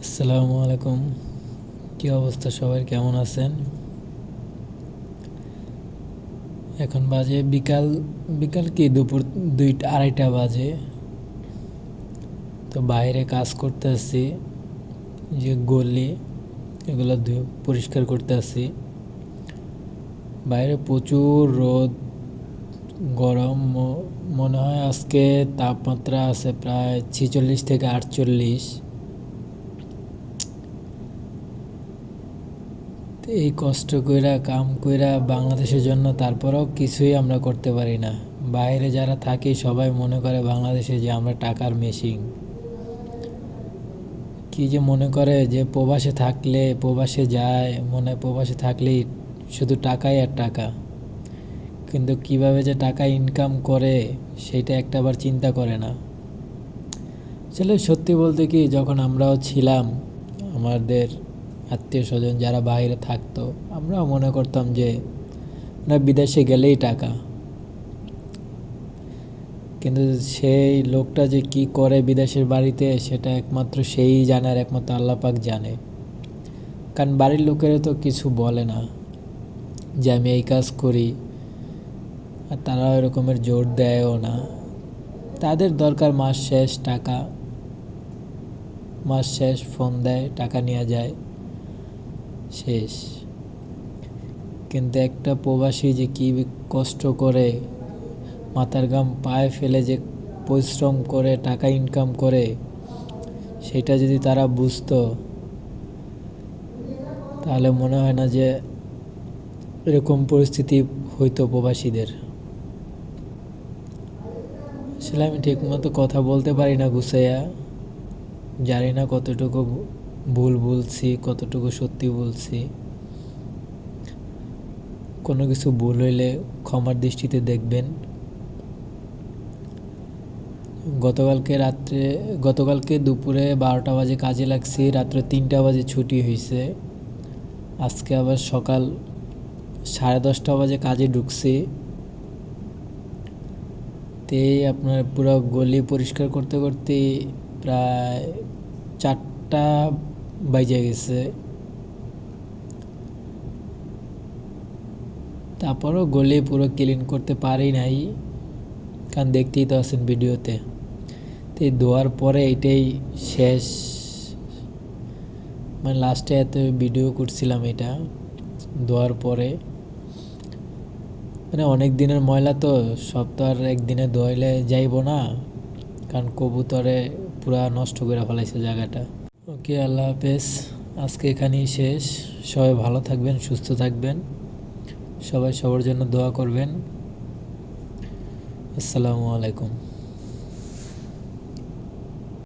আসসালামু আলাইকুম। কি অবস্থা সবার, কেমন আছেন? এখন বাজে বিকাল বিকাল কি দুপুর 2-2:30 বাজে। তো বাইরে কাজ করতে আসছি, যে গলি এগুলো ধুয়ে পরিষ্কার করতে আসছি। বাইরে প্রচুর রোদ, গরম। মনে হয় আজকে তাপমাত্রা আছে প্রায় 46 থেকে 48। তো এই কষ্ট কইরা কাম কইরা বাংলাদেশের জন্য তারপরেও কিছুই আমরা করতে পারি না। বাইরে যারা থাকি সবাই মনে করে বাংলাদেশে যে আমরা টাকার মেশিন। কি যে মনে করে যে প্রবাসে থাকলে, প্রবাসে যায় মনে হয় প্রবাসে থাকলেই শুধু টাকাই আর টাকা। কিন্তু কিভাবে যে টাকা ইনকাম করে সেইটা একটাবার চিন্তা করে না। আসলে সত্যি বলতে কি, যখন আমরাও ছিলাম, আমাদের আত্মীয় স্বজন যারা বাইরে থাকতো, আমরাও মনে করতাম যে না, বিদেশে গেলেই টাকা। কিন্তু সেই লোকটা যে কি করে বিদেশের বাড়িতে, সেটা একমাত্র সেই জানে আর একমাত্র আল্লাহ পাক জানে। কারণ বাড়ির লোকেরা তো কিছু বলে না যে আমি এই কাজ করি, আর তারাও এরকমের জোর দেয়ও না। তাদের দরকার মাস শেষ টাকা, মাস শেষ ফোন দেয়, টাকা নিয়ে যায়, শেষ। কিন্তু একটা প্রবাসী যে কি কষ্ট করে, মাথার ঘাম পায়ে ফেলে যে পরিশ্রম করে টাকা ইনকাম করে, সেটা যদি তারা বুঝতো তাহলে মনে হয় না যে এরকম পরিস্থিতি হইতো প্রবাসীদের। আসলে আমি ঠিকমতো কথা বলতে পারি না গুছাইয়া, জানি না কতটুকু ভুল বলছি, কতটুকু সত্যি বলছি। কোনো কিছু ভুল হইলে ক্ষমার দৃষ্টিতে দেখবেন। গতকালকে দুপুরে 12টা বাজে কাজে লাগছি, রাত্রে 3টা বাজে ছুটি হয়েছে। আজকে আবার সকাল 10:30 বাজে কাজে ঢুকছি। আপনার পুরো গলি পরিষ্কার করতে করতে প্রায় 4টা বাজে গেছে। তারপরও গলি পুরো ক্লিন করতে পারি নাই, কারণ দেখতেই তো আছেন ভিডিওতে। তো ধোয়ার পরে এটাই শেষ, মানে লাস্টে এত ভিডিও করছিলাম এটা ধোয়ার পরে। মানে অনেক দিনের ময়লা তো, সব তো আর একদিনে ধোয়াইলে যাইব না, কারণ কবুতরে পুরা নষ্ট করে ফেলাইছে জায়গাটা। ওকে, আল্লাহ হাফেজ। আজকে এখানেই শেষ। সবাই ভালো থাকবেন, সুস্থ থাকবেন। সবাই সবার জন্য দোয়া করবেন। আসসালামু আলাইকুম।